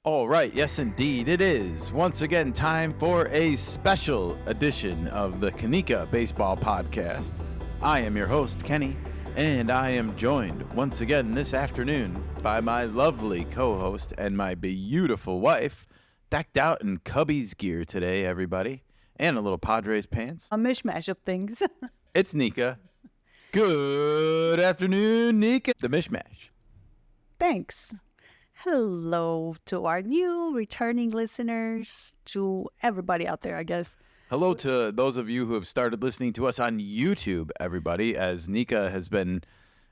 All right, yes indeed, it is. Once again, time for a special edition of the Kanika Baseball Podcast. I am your host, Kenny, and I am joined once again this afternoon by my lovely co-host and my beautiful wife, decked out in Cubbies gear today, everybody, and a little Padres pants. A mishmash of things. It's Nika. Good afternoon, Nika. The mishmash. Thanks. Hello to our new returning listeners, to everybody out there, I guess. Hello to those of you who have started listening to us on YouTube, everybody, as Nika has been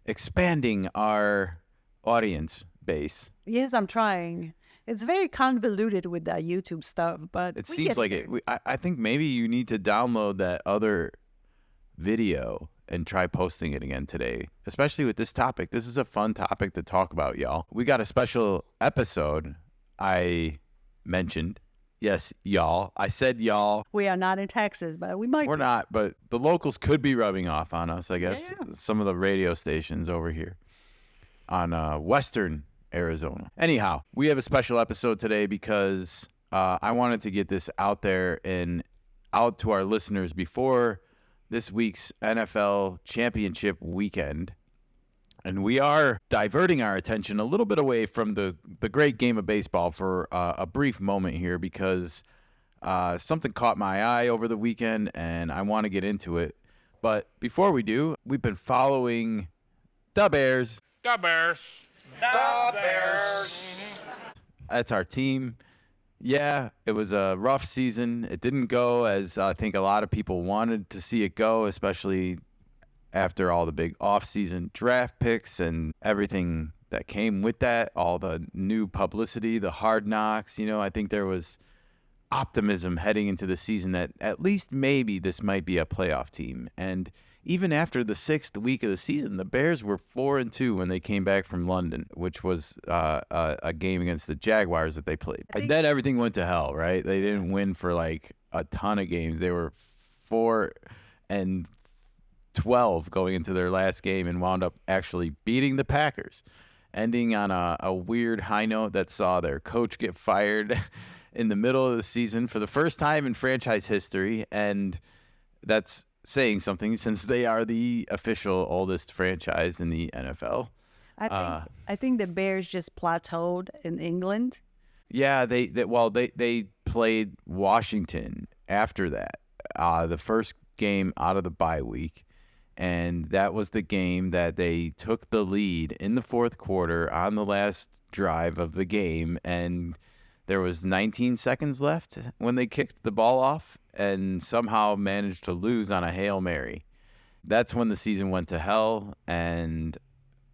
expanding our audience base. Yes, I'm trying. It's very convoluted with that YouTube stuff, but It seems like it. I think maybe you need to download that other video and try posting it again today, especially with this topic. This is a fun topic to talk about, y'all. We got a special episode I mentioned. Yes, y'all. I said y'all. We are not in Texas, but we might. We're not, but the locals could be rubbing off on us, I guess. Yeah. Some of the radio stations over here on western Arizona. Anyhow, we have a special episode today because I wanted to get this out there and out to our listeners before this week's NFL championship weekend. And we are diverting our attention a little bit away from the great game of baseball for a brief moment here because something caught my eye over the weekend and I want to get into it. But before we do, we've been following the Bears. The Bears. The Bears. That's our team. Yeah, it was a rough season. It didn't go as I think a lot of people wanted to see it go, especially after all the big off-season draft picks and everything that came with that, all the new publicity, the hard knocks. You know, I think there was optimism heading into the season that at least maybe this might be a playoff team. And even after the sixth week of the season, the Bears were 4-2 when they came back from London, which was a game against the Jaguars that they played. And then everything went to hell, right? They didn't win for like a ton of games. They were 4-12 going into their last game and wound up actually beating the Packers, ending on a weird high note that saw their coach get fired in the middle of the season for the first time in franchise history. And that's saying something since they are the official oldest franchise in the NFL. I think the Bears just plateaued in England. Yeah, they played Washington after that, the first game out of the bye week, and that was the game that they took the lead in the fourth quarter on the last drive of the game, and there was 19 seconds left when they kicked the ball off and somehow managed to lose on a Hail Mary. That's when the season went to hell, and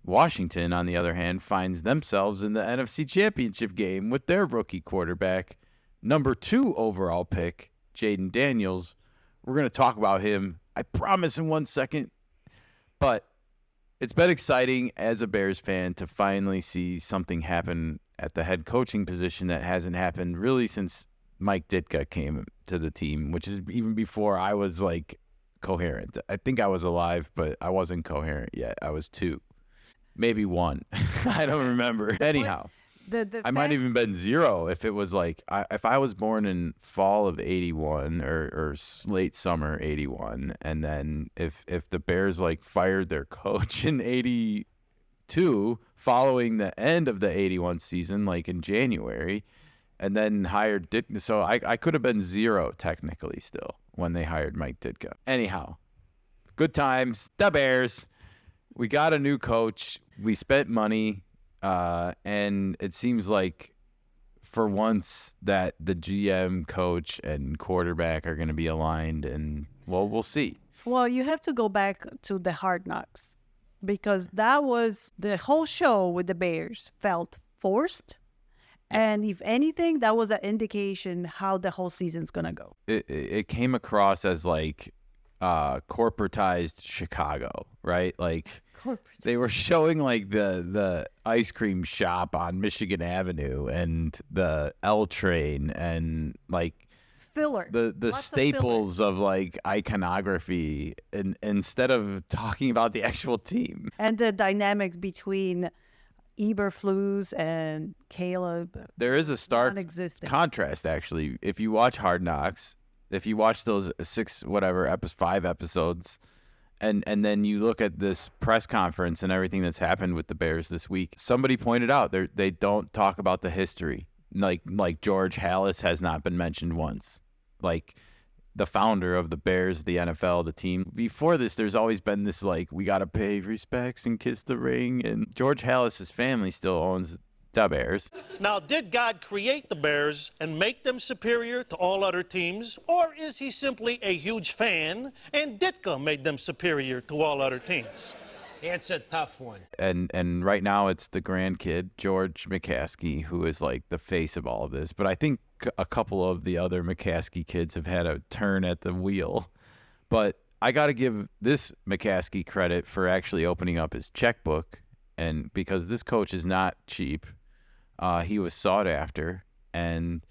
Washington, on the other hand, finds themselves in the NFC Championship game with their rookie quarterback, number 2 overall pick, Jayden Daniels. We're going to talk about him, I promise, in 1 second. But it's been exciting as a Bears fan to finally see something happen at the head coaching position that hasn't happened really since Mike Ditka came to the team, which is even before I was like coherent. I think I was alive, but I wasn't coherent yet. I was 2, maybe 1. I don't remember. Anyhow, I might even been 0 if it was like if I was born in fall of 81 or late summer 81, and then if the Bears like fired their coach in 82 following the end of the 81 season, like in January, and then hired Ditka. So I could have been 0 technically still when they hired Mike Ditka. Anyhow, good times. The Bears. We got a new coach. We spent money. And it seems like for once that the GM, coach, and quarterback are going to be aligned. And, well, we'll see. Well, you have to go back to the Hard Knocks because that was the whole show with the Bears felt forced. And if anything, that was an indication how the whole season's going to go. It came across as like corporatized Chicago, right? Like they were showing like the ice cream shop on Michigan Avenue and the L train and like filler. The staples of like iconography and instead of talking about the actual team. And the dynamics between Eberflus and Caleb. There is a stark Non-existent. contrast, actually. If you watch Hard Knocks, if you watch those 5 episodes, and then you look at this press conference and everything that's happened with the Bears this week, somebody pointed out they don't talk about the history. Like George Halas has not been mentioned once. Like the founder of the Bears, the NFL, the team. Before this, there's always been this, like, we got to pay respects and kiss the ring. And George Halas' family still owns the Bears. Now, did God create the Bears and make them superior to all other teams? Or is he simply a huge fan and Ditka made them superior to all other teams? It's a tough one. And right now it's the grandkid, George McCaskey, who is like the face of all of this. But I think a couple of the other McCaskey kids have had a turn at the wheel. But I got to give this McCaskey credit for actually opening up his checkbook, and because this coach is not cheap. He was sought after, and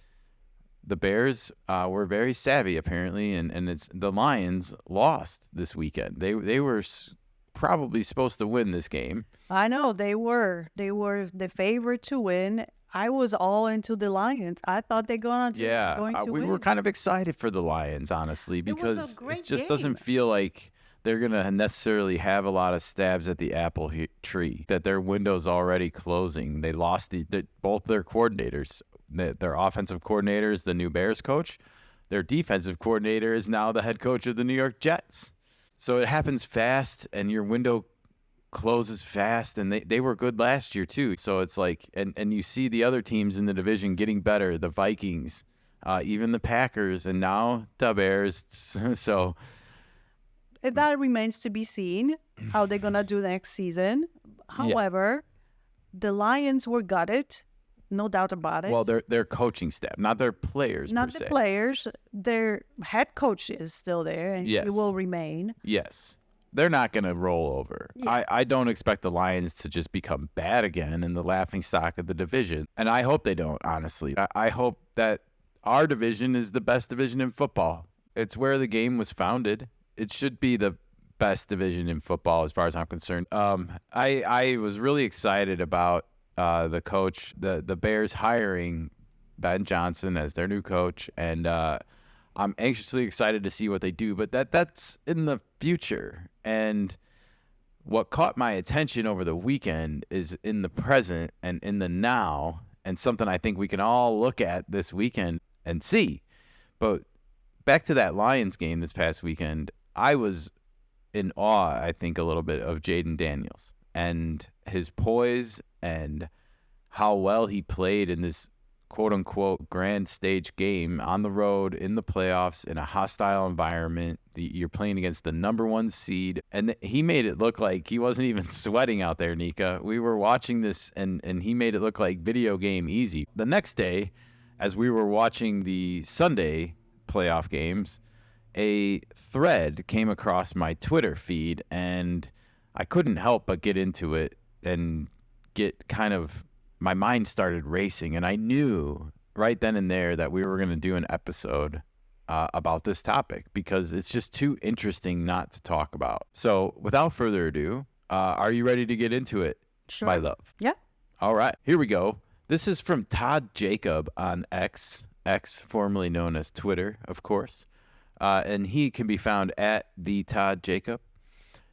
the Bears were very savvy, apparently, and the Lions lost this weekend. They were probably supposed to win this game. I know they were the favorite to win. I was all into the Lions. I thought they're going to we win. were kind of excited for the Lions, honestly, because was a great it just game. doesn't feel like they're going to necessarily have a lot of stabs at the apple tree, that their window's already closing. They lost both their coordinators, their offensive coordinator is the new Bears coach. Their defensive coordinator is now the head coach of the New York Jets. So it happens fast, and your window closes fast, and they were good last year too. So it's like, and you see the other teams in the division getting better, the Vikings, even the Packers, and now the Bears. So that remains to be seen how they're going to do next season. However, the Lions were gutted, no doubt about it. Well, their coaching staff, not their players Not per the se. players. Their head coach is still there, and Yes. he will remain. Yes. They're not going to roll over. Yeah. I don't expect the Lions to just become bad again and the laughingstock of the division. And I hope they don't, honestly. I hope that our division is the best division in football. It's where the game was founded. It should be the best division in football as far as I'm concerned. I was really excited about the coach, the Bears hiring Ben Johnson as their new coach, and I'm anxiously excited to see what they do. But that's in the future. And what caught my attention over the weekend is in the present and in the now, and something I think we can all look at this weekend and see. But back to that Lions game this past weekend, I was in awe, I think, a little bit of Jayden Daniels and his poise and how well he played in this quote-unquote grand stage game on the road in the playoffs in a hostile environment. You're playing against the number 1 seed, and he made it look like he wasn't even sweating out there, Nika. We were watching this, and he made it look like video game easy. The next day, as we were watching the Sunday playoff games, a thread came across my Twitter feed, and I couldn't help but get into it and get kind of, my mind started racing, and I knew right then and there that we were going to do an episode about this topic because it's just too interesting not to talk about. So without further ado, are you ready to get into it, Sure. my love? Yeah. All right, here we go. This is from Todd Jacob on X, formerly known as Twitter, of course. And he can be found at the Todd Jacob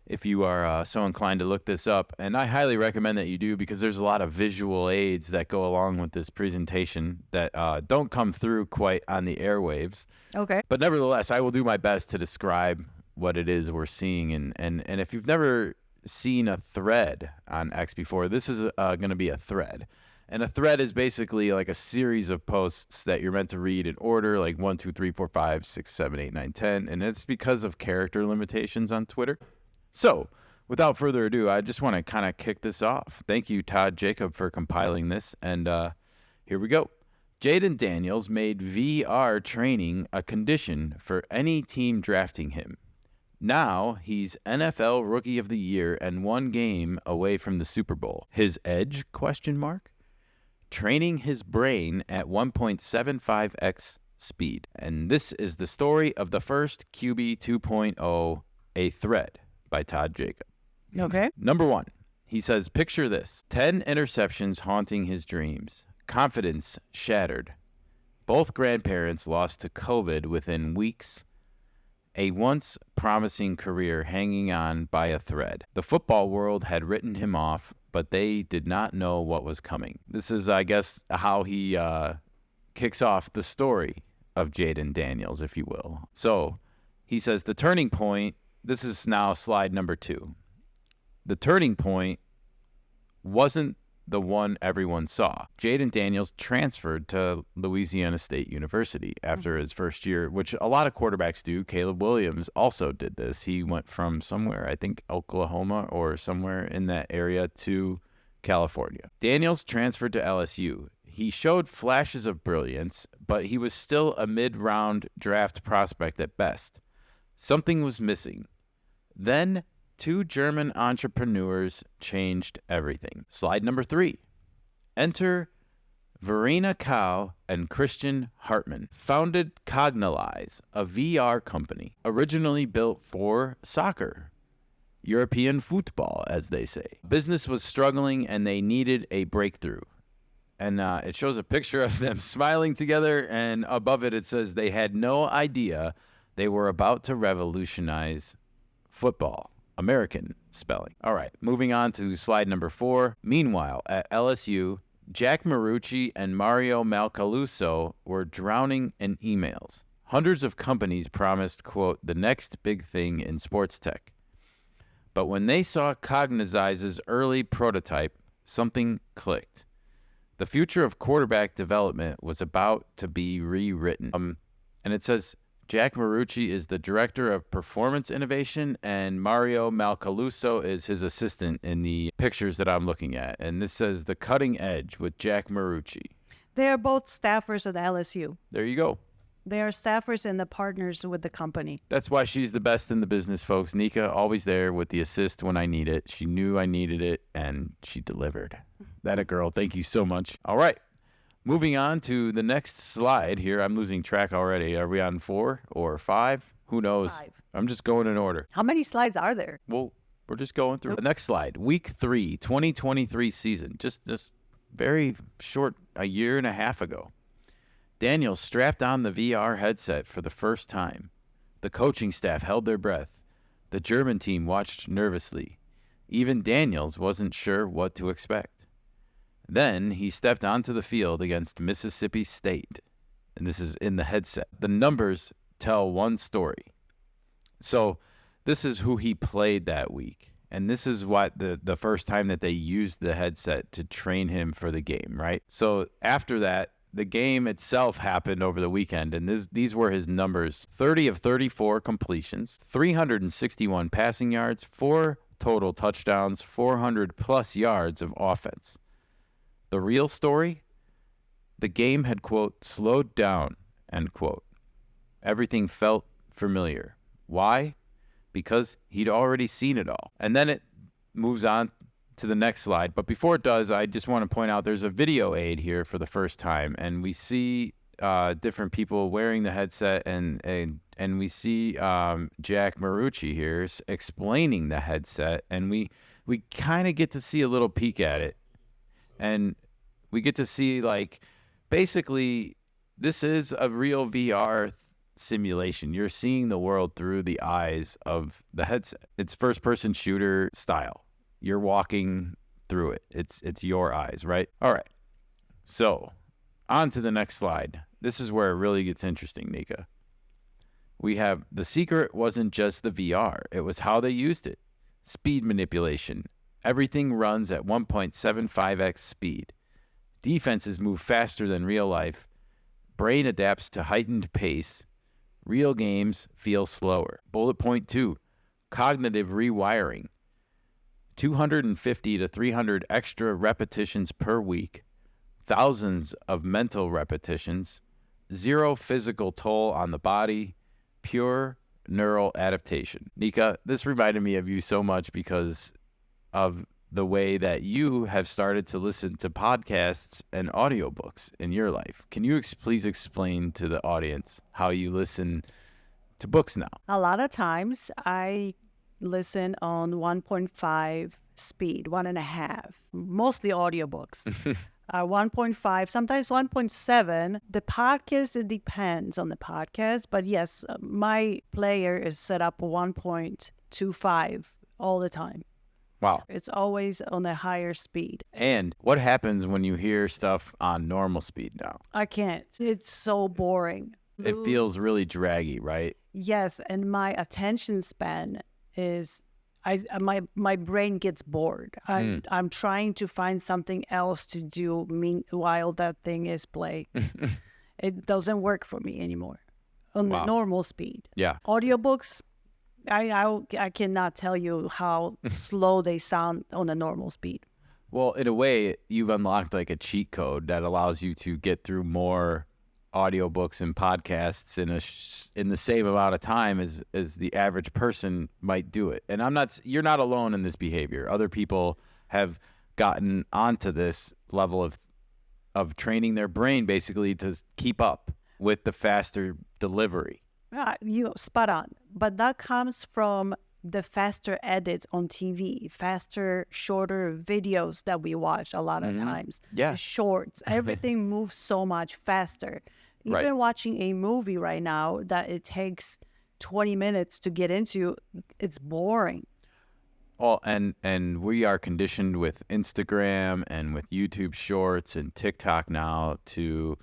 if you are so inclined to look this up. And I highly recommend that you do because there's a lot of visual aids that go along with this presentation that don't come through quite on the airwaves. Okay. But nevertheless, I will do my best to describe what it is we're seeing. And if you've never seen a thread on X before, this is going to be a thread. And a thread is basically like a series of posts that you're meant to read in order, like 1, 2, 3, 4, 5, 6, 7, 8, 9, 10. And it's because of character limitations on Twitter. So, without further ado, I just want to kind of kick this off. Thank you, Todd Jacob, for compiling this. And here we go. Jayden Daniels made VR training a condition for any team drafting him. Now he's NFL Rookie of the Year and 1 game away from the Super Bowl. His edge? ? Training his brain at 1.75x speed. And this is the story of the first QB 2.0, a thread by Todd Jacob. Okay. Number 1, He says, picture this: 10 interceptions haunting his dreams, confidence shattered, both grandparents lost to COVID within weeks, a once promising career hanging on by a thread. The football world had written him off, but they did not know what was coming. This is, I guess, how he kicks off the story of Jayden Daniels, if you will. So he says the turning point, this is now slide number 2. The turning point wasn't the one everyone saw. Jayden Daniels transferred to Louisiana State University after his first year, which a lot of quarterbacks do. Caleb Williams also did this. He went from somewhere, I think Oklahoma or somewhere in that area, to California. Daniels transferred to LSU. He showed flashes of brilliance, but he was still a mid-round draft prospect at best. Something was missing. Then 2 German entrepreneurs changed everything. Slide number 3. Enter Verena Kau and Christian Hartman, founded Cognalize, a VR company originally built for soccer. European football, as they say. Business was struggling and they needed a breakthrough. And it shows a picture of them smiling together, and above it, it says they had no idea they were about to revolutionize football. American spelling. All right, moving on to slide number 4. Meanwhile, at LSU, Jack Marucci and Mario Malcaluso were drowning in emails. Hundreds of companies promised, quote, the next big thing in sports tech. But when they saw Cognizize's early prototype, something clicked. The future of quarterback development was about to be rewritten. And it says Jack Marucci is the director of performance innovation, and Mario Malcaluso is his assistant in the pictures that I'm looking at. And this says the cutting edge with Jack Marucci. They are both staffers at LSU. There you go. They are staffers and the partners with the company. That's why she's the best in the business, folks. Nika, always there with the assist when I need it. She knew I needed it, and she delivered. That a girl. Thank you so much. All right. Moving on to the next slide here. I'm losing track already. Are we on 4 or 5? Who knows? 5. I'm just going in order. How many slides are there? Well, we're just going through. The next slide. Week 3, 2023 season. Just very short, a year and a half ago. Daniel strapped on the VR headset for the first time. The coaching staff held their breath. The German team watched nervously. Even Daniels wasn't sure what to expect. Then he stepped onto the field against Mississippi State. And this is in the headset. The numbers tell one story. So this is who he played that week. And this is what the first time that they used the headset to train him for the game, right? So after that, the game itself happened over the weekend, and these were his numbers. 30 of 34 completions, 361 passing yards, 4 total touchdowns, 400-plus yards of offense. The real story? The game had, quote, slowed down, end quote. Everything felt familiar. Why? Because he'd already seen it all. And then it moves on to the next slide. But before it does, I just want to point out there's a video aid here for the first time. And we see different people wearing the headset, and we see Jack Marucci here explaining the headset. And we kind of get to see a little peek at it. And we get to see, like, basically, this is a real VR simulation. You're seeing the world through the eyes of the headset. It's first-person shooter style. You're walking through it. It's your eyes, right? All right. So, on to the next slide. This is where it really gets interesting, Nika. We have the secret wasn't just the VR. It was how they used it. Speed manipulation. Everything runs at 1.75x speed. Defenses move faster than real life. Brain adapts to heightened pace. Real games feel slower. Bullet point 2, cognitive rewiring. 250 to 300 extra repetitions per week. Thousands of mental repetitions. 0 physical toll on the body. Pure neural adaptation. Nika, this reminded me of you so much because of the way that you have started to listen to podcasts and audiobooks in your life. Can you please explain to the audience how you listen to books now? A lot of times I listen on 1.5 speed, 1.5, mostly audiobooks. 1.5, sometimes 1.7. The podcast, it depends on the podcast. But yes, my player is set up 1.25 all the time. Wow. It's always on a higher speed. And what happens when you hear stuff on normal speed now? I can't. It's so boring. It feels really draggy, right? Yes, and my attention span is my brain gets bored. I'm trying to find something else to do while that thing is playing. It doesn't work for me anymore on the normal speed. Yeah. Audiobooks, I cannot tell you how slow they sound on a normal speed. Well, in a way, you've unlocked like a cheat code that allows you to get through more audiobooks and podcasts in the same amount of time as the average person might do it. And you're not alone in this behavior. Other people have gotten onto this level of training their brain basically to keep up with the faster delivery. You spot on. But that comes from the faster edits on TV, faster, shorter videos that we watch a lot of times. Yeah. The shorts, everything moves so much faster. Even Right. watching a movie right now that it takes 20 minutes to get into, it's boring. Well, and we are conditioned with Instagram and with YouTube Shorts and TikTok now to,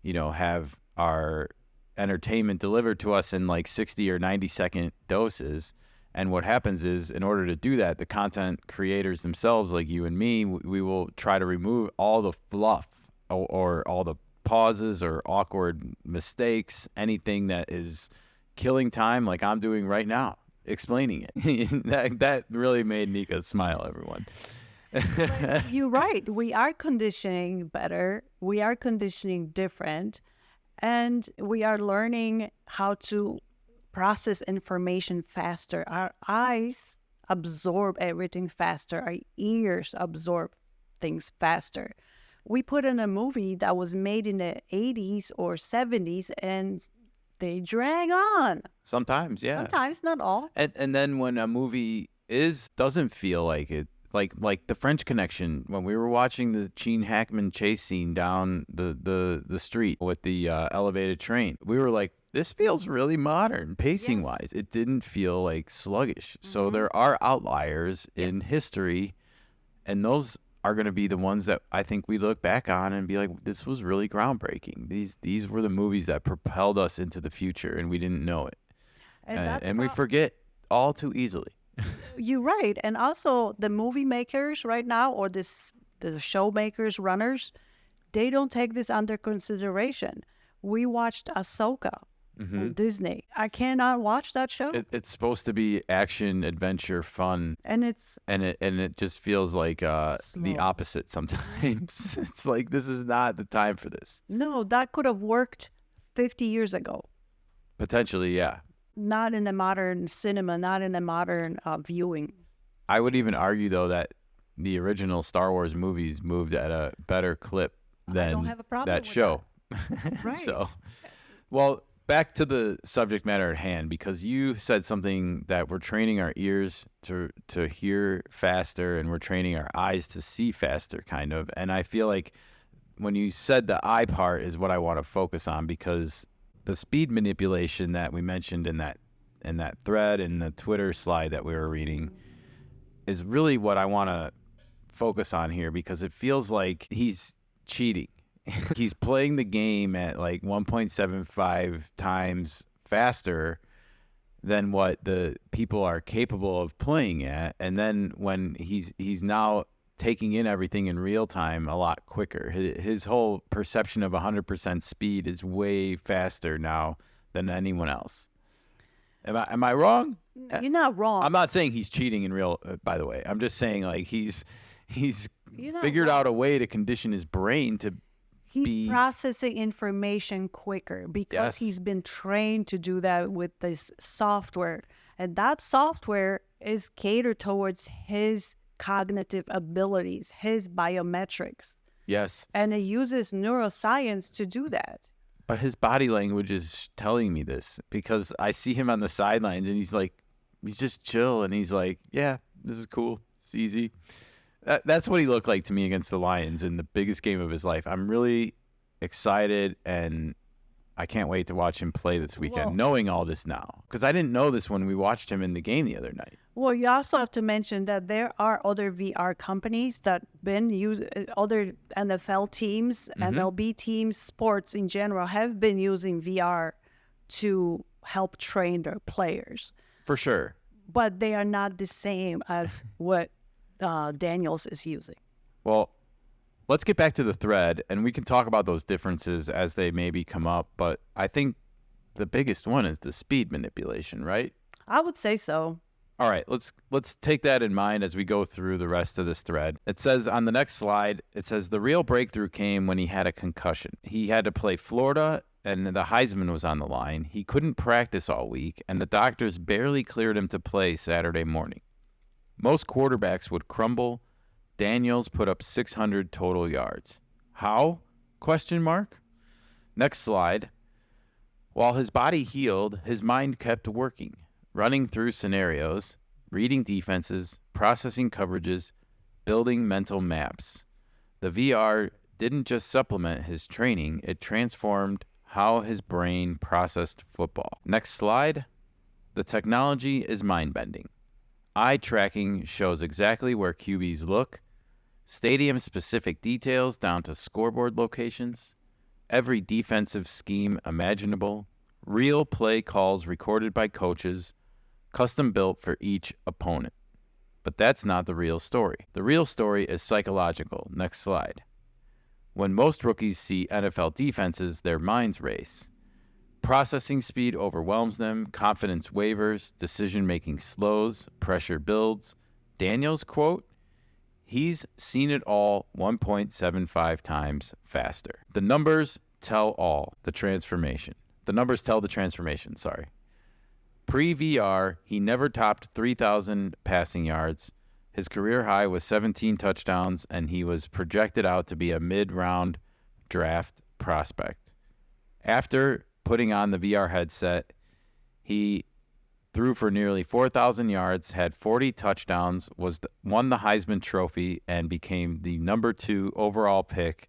have our entertainment delivered to us in like 60 or 90-second doses. And what happens is, in order to do that, the content creators themselves, like you and me, we will try to remove all the fluff or all the pauses or awkward mistakes, anything that is killing time, like I'm doing right now, explaining it. that really made Nika smile, everyone. You're right. We are conditioning better. We are conditioning different. And we are learning how to process information faster. Our eyes absorb everything faster. Our ears absorb things faster. We put in a movie that was made in the 80s or 70s and they drag on. Sometimes, yeah. Sometimes, not all. And then when a movie doesn't feel like it, like The French Connection, when we were watching the Gene Hackman chase scene down the street with the elevated train, we were like, this feels really modern, pacing wise. It didn't feel like sluggish. So there are outliers in history, and those are going to be the ones that I think we look back on and be like, this was really groundbreaking. These were the movies that propelled us into the future, and we didn't know it. And we forget all too easily. You're right. And also the movie makers right now, or the show makers, runners, they don't take this under consideration. We watched Ahsoka on Disney. I cannot watch that show. It's supposed to be action, adventure, fun. And it just feels like the slow. opposite sometimes. It's like, this is not the time for this. No, that could have worked 50 years ago. Potentially, yeah. Not in the modern cinema, not in the modern viewing. I would even argue, though, that the original Star Wars movies moved at a better clip than have a problem that with show. Right. So, well, back to the subject matter at hand, because you said something that we're training our ears to hear faster, and we're training our eyes to see faster, kind of. And I feel like when you said the eye part is what I want to focus on, because the speed manipulation that we mentioned in that thread in the Twitter slide that we were reading is really what I want to focus on here, because it feels like he's cheating. He's playing the game at like 1.75 times faster than what the people are capable of playing at. And then when he's now taking in everything in real time a lot quicker. His whole perception of 100% speed is way faster now than anyone else. Am I wrong? You're not wrong. I'm not saying he's cheating in real, by the way. I'm just saying like he's You're not figured wrong. out a way to condition his brain to He's processing information quicker because Yes. he's been trained to do that with this software. And that software is catered towards his cognitive abilities, his biometrics. Yes. And it uses neuroscience to do that. But his body language is telling me this, because I see him on the sidelines and he's just chill, and he's like, yeah, this is cool. It's easy. That's what he looked like to me against the Lions in the biggest game of his life. I'm really excited, and I can't wait to watch him play this weekend, Well- knowing all this now. Because I didn't know this when we watched him in the game the other night. Well, you also have to mention that there are other VR companies that been other NFL teams, MLB teams, sports in general have been using VR to help train their players, For sure. but they are not the same as what Daniels is using. Well, let's get back to the thread, and we can talk about those differences as they maybe come up. But I think the biggest one is the speed manipulation, right? I would say so. All right, let's take that in mind as we go through the rest of this thread. It says on the next slide, it says the real breakthrough came when he had a concussion. He had to play Florida, and the Heisman was on the line. He couldn't practice all week, and the doctors barely cleared him to play Saturday morning. Most quarterbacks would crumble. Daniels put up 600 total yards. How? Question mark. Next slide. While his body healed, his mind kept working, running through scenarios, reading defenses, processing coverages, building mental maps. The VR didn't just supplement his training, it transformed how his brain processed football. Next slide. The technology is mind-bending. Eye tracking shows exactly where QBs look, stadium-specific details down to scoreboard locations, every defensive scheme imaginable, real play calls recorded by coaches, custom built for each opponent. But that's not the real story. The real story is psychological. Next slide. When most rookies see NFL defenses, their minds race. Processing speed overwhelms them, confidence wavers, decision-making slows, pressure builds. Daniels quote, "He's seen it all 1.75 times faster." The numbers tell all the transformation. The numbers tell the transformation, sorry. Pre-VR, he never topped 3,000 passing yards. His career high was 17 touchdowns, and he was projected out to be a mid-round draft prospect. After putting on the VR headset, he threw for nearly 4,000 yards, had 40 touchdowns, won the Heisman Trophy, and became the number 2 overall pick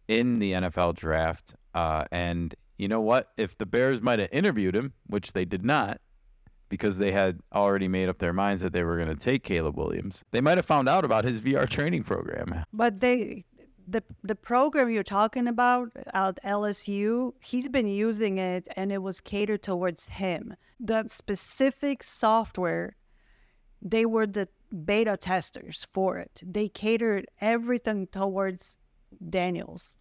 in the NFL draft. And you know what? If the Bears might have interviewed him, which they did not, because they had already made up their minds that they were going to take Caleb Williams, they might have found out about his VR training program. But the program you're talking about at LSU, he's been using it, and it was catered towards him. That specific software, they were the beta testers for it. They catered everything towards Daniels.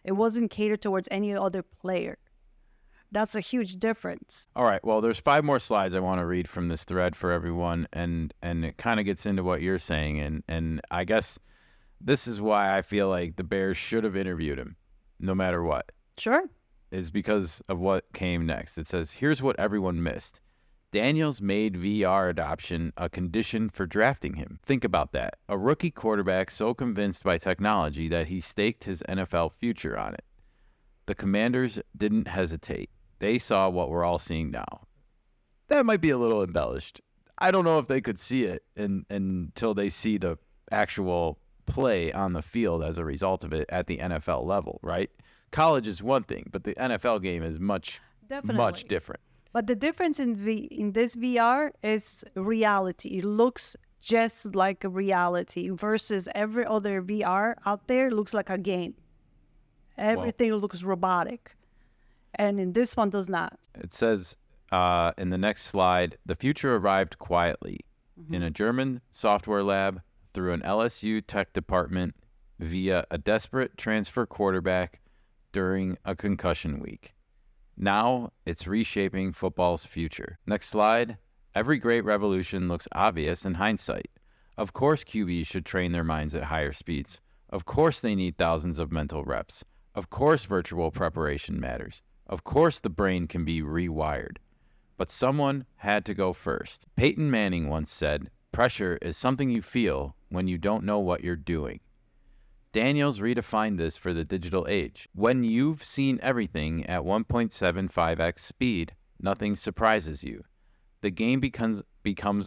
It wasn't catered towards any other player. That's a huge difference. All right. Well, there's 5 more slides I want to read from this thread for everyone, and it kind of gets into what you're saying, and I guess this is why I feel like the Bears should have interviewed him, no matter what. Sure. Is because of what came next. It says, here's what everyone missed. Daniels made VR adoption a condition for drafting him. Think about that. A rookie quarterback so convinced by technology that he staked his NFL future on it. The Commanders didn't hesitate. They saw what we're all seeing now. That might be a little embellished. I don't know if they could see it until they see the actual play on the field as a result of it at the NFL level, right? College is one thing, but the NFL game is much different. But the difference in this VR is reality. It looks just like a reality versus every other VR out there looks like a game. Everything looks robotic. And in this one does not. It says in the next slide, the future arrived quietly in a German software lab through an LSU tech department via a desperate transfer quarterback during a concussion week. Now it's reshaping football's future. Next slide. Every great revolution looks obvious in hindsight. Of course QBs should train their minds at higher speeds. Of course they need thousands of mental reps. Of course virtual preparation matters. Of course the brain can be rewired. But someone had to go first. Peyton Manning once said, "Pressure is something you feel when you don't know what you're doing." Daniels redefined this for the digital age. When you've seen everything at 1.75x speed, nothing surprises you. The game becomes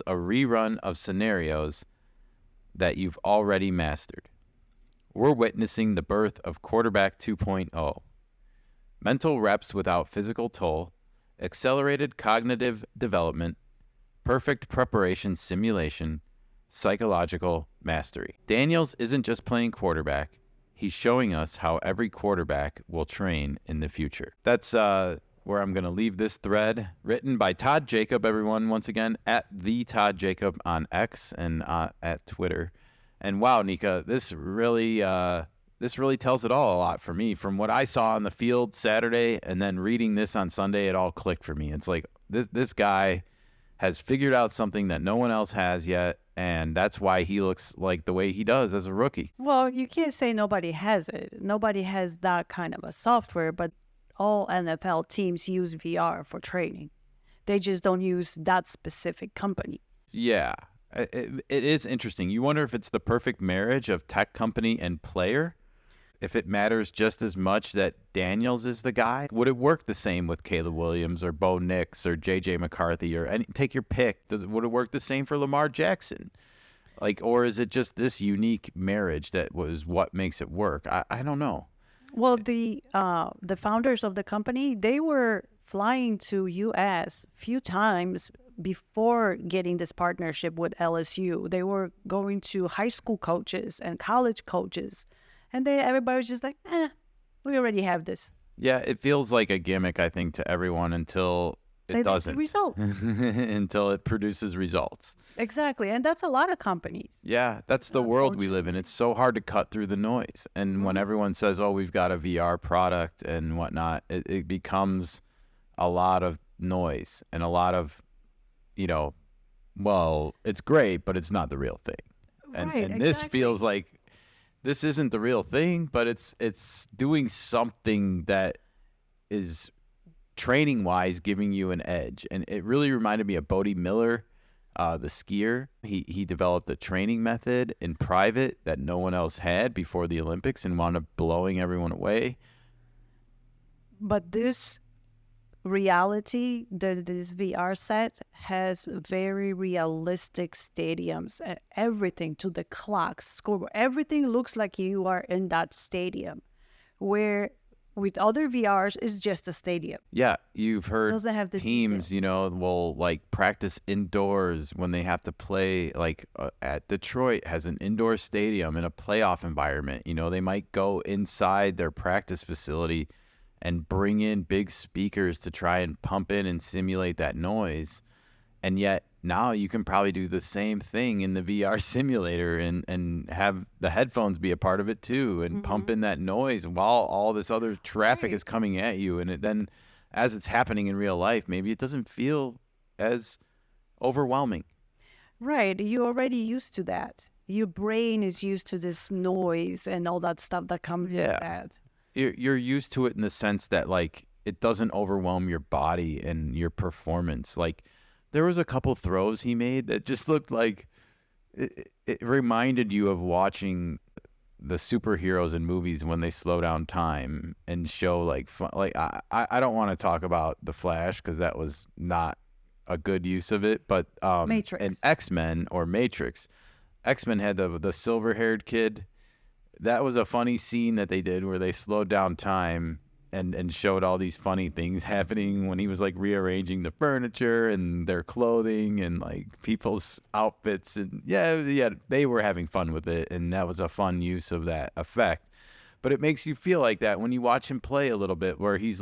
a rerun of scenarios that you've already mastered. We're witnessing the birth of quarterback 2.0. Mental reps without physical toll, accelerated cognitive development, perfect preparation simulation, psychological mastery. Daniels isn't just playing quarterback. He's showing us how every quarterback will train in the future. That's where I'm going to leave this thread, written by Todd Jacob, everyone, once again, at the Todd Jacob on X and at Twitter. And wow, Nika, this really tells it all a lot for me. From what I saw on the field Saturday and then reading this on Sunday, it all clicked for me. It's like this guy has figured out something that no one else has yet, and that's why he looks like the way he does as a rookie. Well, you can't say nobody has it. Nobody has that kind of a software, but all NFL teams use VR for training. They just don't use that specific company. Yeah, it is interesting. You wonder if it's the perfect marriage of tech company and player. If it matters just as much that Daniels is the guy, would it work the same with Caleb Williams or Bo Nix or J.J. McCarthy or take your pick? Would it work the same for Lamar Jackson? Or is it just this unique marriage that was what makes it work? I don't know. Well, the founders of the company, they were flying to U.S. few times before getting this partnership with LSU. They were going to high school coaches and college coaches. And everybody was just like, we already have this. Yeah, it feels like a gimmick, I think, to everyone until it doesn't. See results. Until it produces results. Exactly. And that's a lot of companies. Yeah, that's the world we live in. It's so hard to cut through the noise. And when everyone says, oh, we've got a VR product and whatnot, it becomes a lot of noise and a lot of, well, it's great, but it's not the real thing. And, Right, and this exactly. feels like this isn't the real thing, but it's doing something that is training-wise giving you an edge. And it really reminded me of Bodie Miller, the skier. He developed a training method in private that no one else had before the Olympics and wound up blowing everyone away. But this reality, this VR set has very realistic stadiums, everything to the clocks, scoreboard, everything looks like you are in that stadium, where with other VRs it's just a stadium. Yeah, you've heard Doesn't have the teams, details. will practice indoors when they have to play. At Detroit has an indoor stadium in a playoff environment. They might go inside their practice facility and bring in big speakers to try and pump in and simulate that noise. And yet now you can probably do the same thing in the VR simulator and have the headphones be a part of it too and pump in that noise while all this other traffic is coming at you. And then as it's happening in real life, maybe it doesn't feel as overwhelming. Right, you're already used to that. Your brain is used to this noise and all that stuff that comes with that. You're used to it in the sense that it doesn't overwhelm your body and your performance. There was a couple throws he made that just looked like it reminded you of watching the superheroes in movies when they slow down time and show fun. I don't want to talk about the Flash because that was not a good use of it, but Matrix. in X-Men or Matrix, X-Men had the silver-haired kid. That was a funny scene that they did where they slowed down time and showed all these funny things happening when he was rearranging the furniture and their clothing and people's outfits. And yeah, they were having fun with it. And that was a fun use of that effect. But it makes you feel like that when you watch him play a little bit, where he's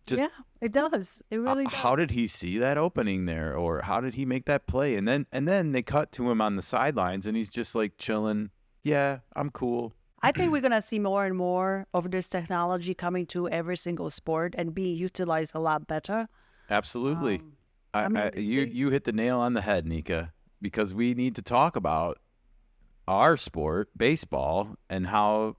Yeah, it does. It really does. how did he see that opening there, or how did he make that play? And then they cut to him on the sidelines and he's just chilling. Yeah, I'm cool. I think we're going to see more and more of this technology coming to every single sport and being utilized a lot better. Absolutely. mean, You hit the nail on the head, Nika, because we need to talk about our sport, baseball, and how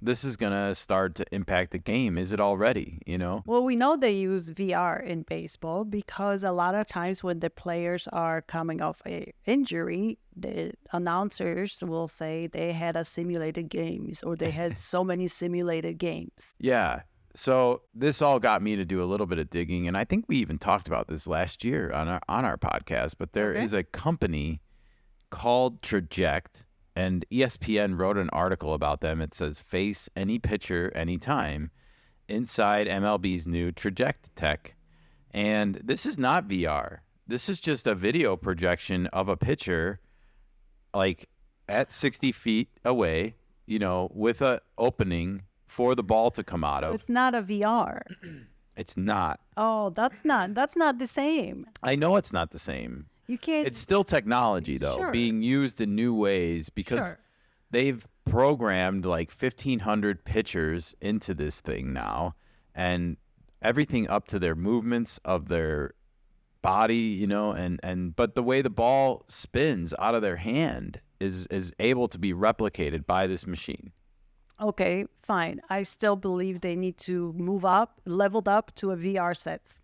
this is going to start to impact the game. Is it already, Well, we know they use VR in baseball because a lot of times when the players are coming off a injury, the announcers will say they had a simulated games or they had so many simulated games. Yeah. So this all got me to do a little bit of digging, and I think we even talked about this last year on our podcast, but there is a company called Traject, and ESPN wrote an article about them. It says, face any pitcher anytime inside MLB's new Traject tech. And this is not VR. This is just a video projection of a pitcher like at 60 feet away, with a opening for the ball to come out So of. it's not a VR. It's not. Oh, that's not the same. I know it's not the same. You can't. It's still technology, though, Sure. being used in new ways because Sure. they've programmed like 1,500 pitchers into this thing now, and everything up to their movements of their body, but the way the ball spins out of their hand is able to be replicated by this machine. Okay, fine. I still believe they need to leveled up to a VR sets.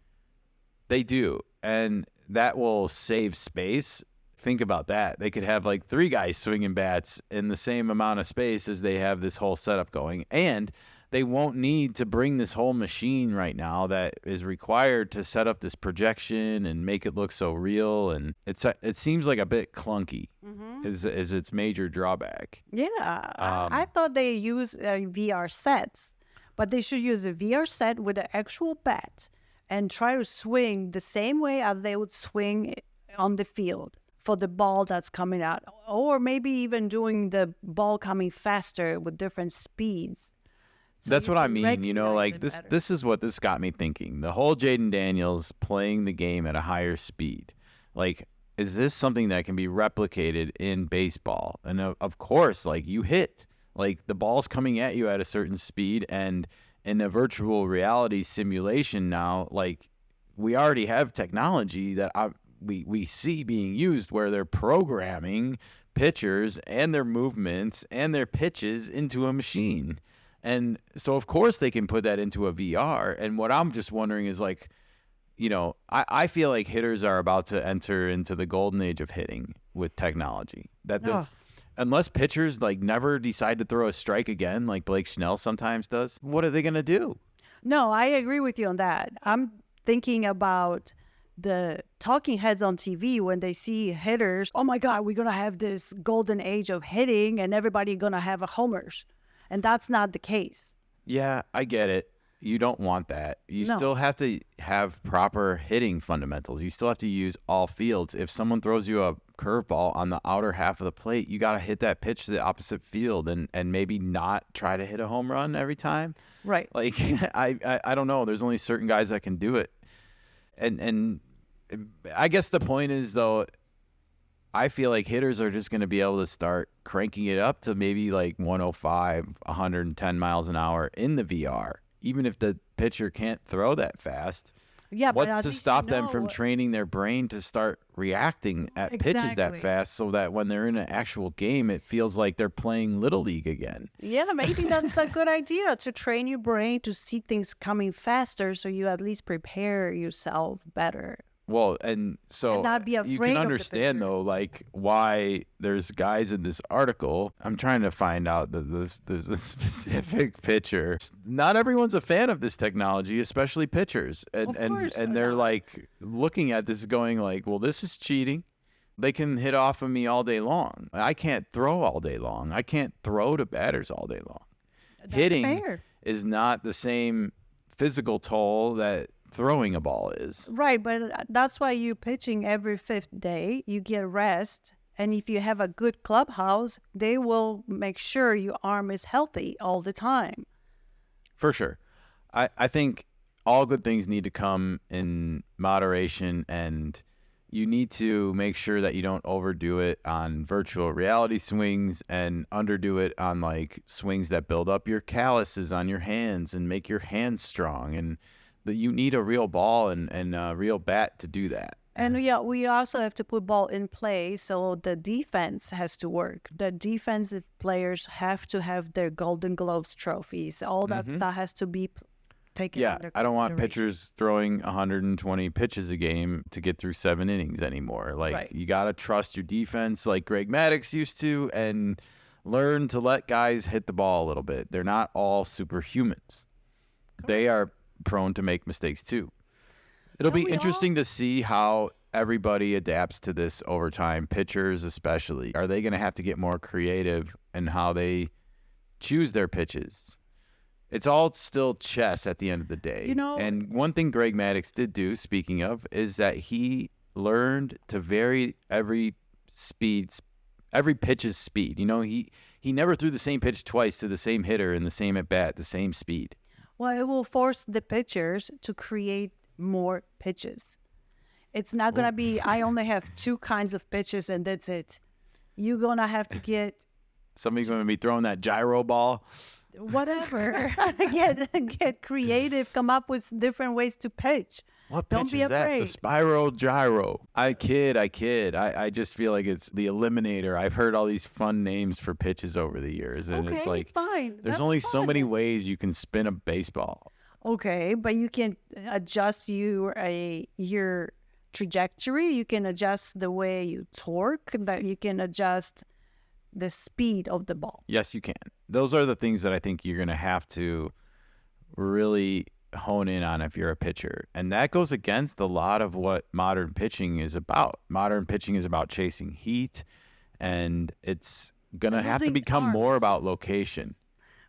They do, and that will save space. Think about that. They could have like 3 guys swinging bats in the same amount of space as they have this whole setup going, and they won't need to bring this whole machine right now that is required to set up this projection and make it look so real. And it seems like a bit clunky is its major drawback. Yeah, I thought they use VR sets, but they should use a VR set with an actual bat and try to swing the same way as they would swing on the field for the ball that's coming out, or maybe even doing the ball coming faster with different speeds. So That's you what I can mean. recognize Like it this. better. This is what this got me thinking. The whole Jayden Daniels playing the game at a higher speed. Like, is this something that can be replicated in baseball? And of course, like you hit, like the ball's coming at you at a certain speed, and in a virtual reality simulation now, like we already have technology that we see being used where they're programming pitchers and their movements and their pitches into a machine. And so, of course, they can put that into a VR. And what I'm just wondering is, like, I feel like hitters are about to enter into the golden age of hitting with technology. Ugh. Unless pitchers, like, never decide to throw a strike again, like Blake Snell sometimes does, what are they going to do? No, I agree with you on that. I'm thinking about the talking heads on TV when they see hitters. Oh my God, we're gonna have this golden age of hitting, and everybody gonna have a homers, and that's not the case. Yeah, I get it. You don't want that. You No. still have to have proper hitting fundamentals. You still have to use all fields. If someone throws you a curveball on the outer half of the plate, you got to hit that pitch to the opposite field and maybe not try to hit a home run every time. Right. Like, I don't know. There's only certain guys that can do it. And I guess the point is, though, I feel like hitters are just going to be able to start cranking it up to maybe like 105, 110 miles an hour in the VR, even if the pitcher can't throw that fast. Yeah, but What's at to least stop you them know from what- training their brain to start reacting at pitches that Exactly. fast so that when they're in an actual game, it feels like they're playing Little League again? Yeah, maybe that's a good idea to train your brain to see things coming faster, so you at least prepare yourself better. Well, and so And not be you afraid can of the understand, pitcher. though, like why there's guys in this article. I'm trying to find out that there's a specific pitcher. Not everyone's a fan of this technology, especially pitchers. Of course And they're they're not. like looking at this going like, well, this is cheating. They can hit off of me all day long. I can't throw all day long. I can't throw to batters all day long. That's Hitting fair. is not the same physical toll that throwing a ball is. Right, but that's why you pitching every fifth day. You get rest, and if you have a good clubhouse, they will make sure your arm is healthy all the time. For sure. I think all good things need to come in moderation, and you need to make sure that you don't overdo it on virtual reality swings and underdo it on like swings that build up your calluses on your hands and make your hands strong. And that you need a real ball and a real bat to do that. And yeah, we also have to put ball in play, so the defense has to work. The defensive players have to have their Golden Gloves trophies. All that stuff has to be taken Yeah, under I don't want consideration. pitchers throwing 120 pitches a game to get through 7 innings anymore. Like, Right. you got to trust your defense like Greg Maddux used to and learn to let guys hit the ball a little bit. They're not all superhumans. They are prone to make mistakes too. It'll Don't be we all? interesting to see how everybody adapts to this over time, pitchers especially. Are they going to have to get more creative in how they choose their pitches? It's all still chess at the end of the day. You know- and one thing Greg Maddux did do, speaking of, is that he learned to vary every pitch's speed. You know, he never threw the same pitch twice to the same hitter in the same at bat, the same speed. Well, it will force the pitchers to create more pitches. It's not going to be, I only have 2 kinds of pitches and that's it. You're going to have to get Somebody's going to be throwing that gyro ball. whatever. get creative, come up with different ways to pitch. What Don't pitch be is that? afraid. The spiral gyro. I kid. I just feel like it's the Eliminator. I've heard all these fun names for pitches over the years, and Okay, it's like fine. there's That's only so fun. many ways you can spin a baseball. Okay, but you can adjust your trajectory. You can adjust the way you torque. That you can adjust the speed of the ball. Yes, you can. Those are the things that I think you're going to have to really hone in on if you're a pitcher. And that goes against a lot of what modern pitching is about. Modern pitching is about chasing heat, and it's going to have to Losing become more arms. about location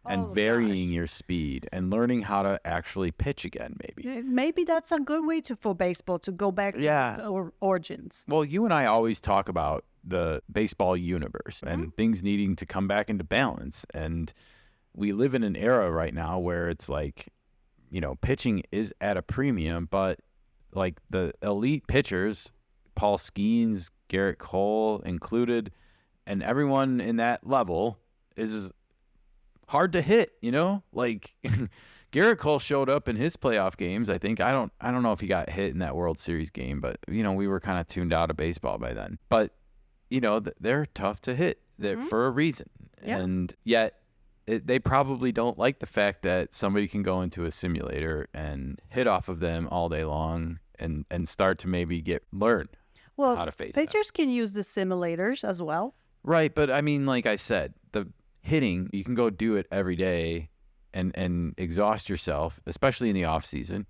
and Oh, varying gosh. your speed and learning how to actually pitch again, maybe. Maybe that's a good way for baseball to go back to Yeah. its origins. Well, you and I always talk about the baseball universe and things needing to come back into balance. And we live in an era right now where it's like, you know, pitching is at a premium, but like the elite pitchers, Paul Skeens, Garrett Cole included, and everyone in that level is hard to hit, you know? Like Garrett Cole showed up in his playoff games, I think. I don't know if he got hit in that World Series game, but you know, we were kind of tuned out of baseball by then. But you know, they're tough to hit for a reason. Yeah. And yet they probably don't like the fact that somebody can go into a simulator and hit off of them all day long and start to maybe learn Well, how to face them. pitchers can use the simulators as well. Right, but I mean, like I said, the hitting, you can go do it every day and exhaust yourself, especially in the off season,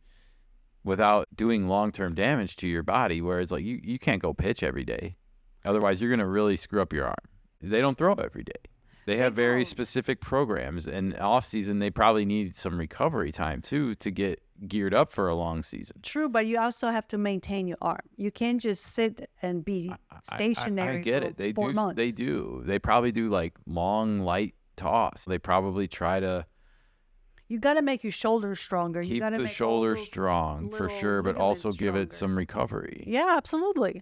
without doing long-term damage to your body, whereas like you can't go pitch every day. Otherwise, you're going to really screw up your arm. They don't throw every day. They have very don't. specific programs, and off season they probably need some recovery time too to get geared up for a long season. True, but you also have to maintain your arm. You can't just sit and be stationary. I get for it. They 4 do. months. They do. They probably do like long, light toss. They probably try to You got to make your shoulders stronger. You keep got to the make all shoulders those strong for little sure, but also ligaments give it stronger. some recovery. Yeah, absolutely.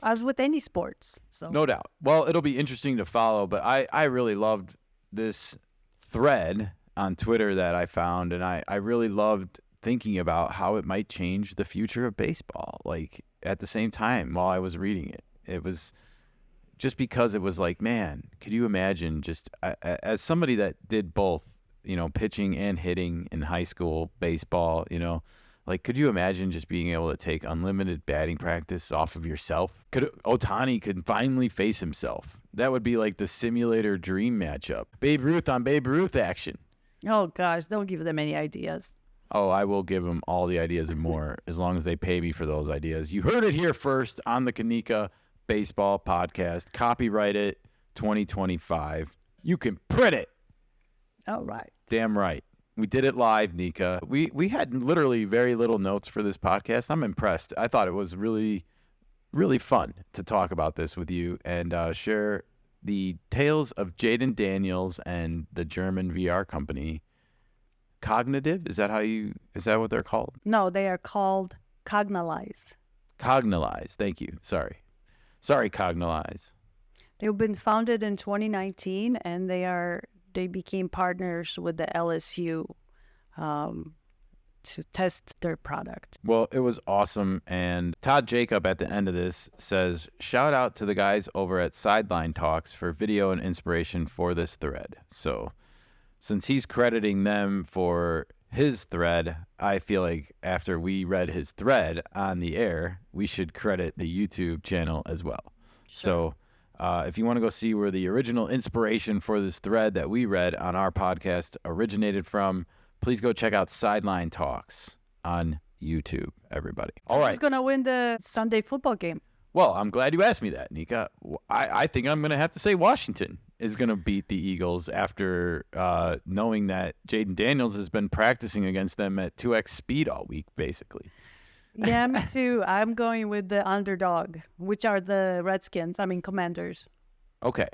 As with any sports. So No doubt. Well, it'll be interesting to follow, but I really loved this thread on Twitter that I found, and I really loved thinking about how it might change the future of baseball. Like at the same time while I was reading it, it was just because it was like, man, could you imagine just as somebody that did both, you know, pitching and hitting in high school baseball, you know, like, could you imagine just being able to take unlimited batting practice off of yourself? Ohtani could finally face himself. That would be like the simulator dream matchup. Babe Ruth on Babe Ruth action. Oh gosh, don't give them any ideas. Oh, I will give them all the ideas and more as long as they pay me for those ideas. You heard it here first on the Kanika Baseball Podcast. Copyright it 2025. You can print it. All right. Damn right. We did it live, Nika. We had literally very little notes for this podcast. I'm impressed. I thought it was really, really fun to talk about this with you and share the tales of Jayden Daniels and the German VR company. Cognitive? Is that what they're called? No, they are called Cognalize. Cognalize. Thank you. Sorry, Cognalize. They've been founded in 2019, and they became partners with the LSU to test their product. Well, it was awesome. And Todd Jacob at the end of this says, shout out to the guys over at Sideline Talks for video and inspiration for this thread. So since he's crediting them for his thread, I feel like after we read his thread on the air, we should credit the YouTube channel as well. So if you want to go see where the original inspiration for this thread that we read on our podcast originated from, please go check out Sideline Talks on YouTube, everybody. All right. Who's going to win the Sunday football game? Well, I'm glad you asked me that, Nika. I think I'm going to have to say Washington is going to beat the Eagles after knowing that Jayden Daniels has been practicing against them at 2x speed all week, basically. Yeah, me too. I'm going with the underdog, which are the Commanders. Okay.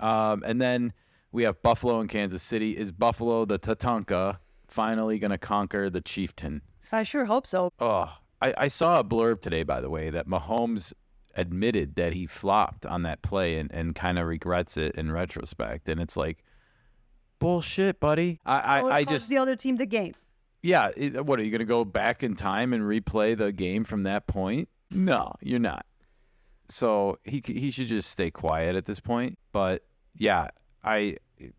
And then we have Buffalo and Kansas City. Is Buffalo, the Tatanka, finally going to conquer the Chieftain? I sure hope so. Oh, I saw a blurb today, by the way, that Mahomes admitted that he flopped on that play and kind of regrets it in retrospect. And it's like, bullshit, buddy. I just the other team the game. Yeah. What, are you going to go back in time and replay the game from that point? No, you're not. So he should just stay quiet at this point. But yeah,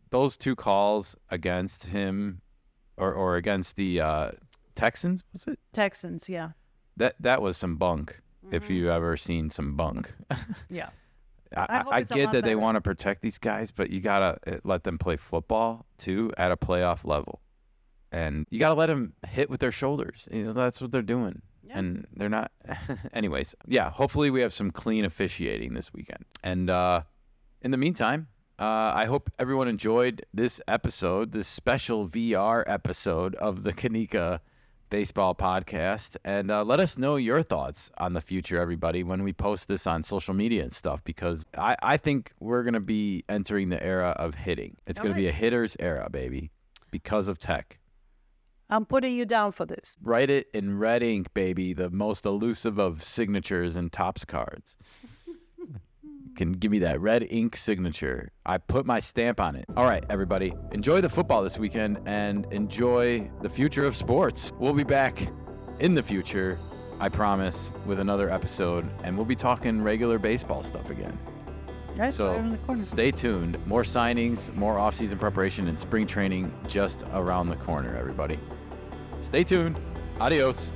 those two calls against him or against the Texans, was it? Texans, yeah. That was some bunk. If you ever seen some bunk. Yeah. I get that they want to protect these guys, but you got to let them play football, too, at a playoff level. And you got to let them hit with their shoulders. That's what they're doing. Yeah. And they're not. Anyways, yeah, hopefully we have some clean officiating this weekend. And in the meantime, I hope everyone enjoyed this episode, this special VR episode of the Kanika Baseball Podcast, and let us know your thoughts on the future, everybody, when we post this on social media and stuff, because I think we're going to be entering the era of hitting. It's going to be a hitter's era, baby, because of tech. I'm putting you down for this. Write it in red ink, baby, the most elusive of signatures and Topps cards. Can give me that red ink signature. I put my stamp on it. All right, everybody. Enjoy the football this weekend and enjoy the future of sports. We'll be back in the future, I promise, with another episode, and we'll be talking regular baseball stuff again. Right, so stay tuned. More signings, more off-season preparation, and spring training just around the corner, everybody. Stay tuned. Adios.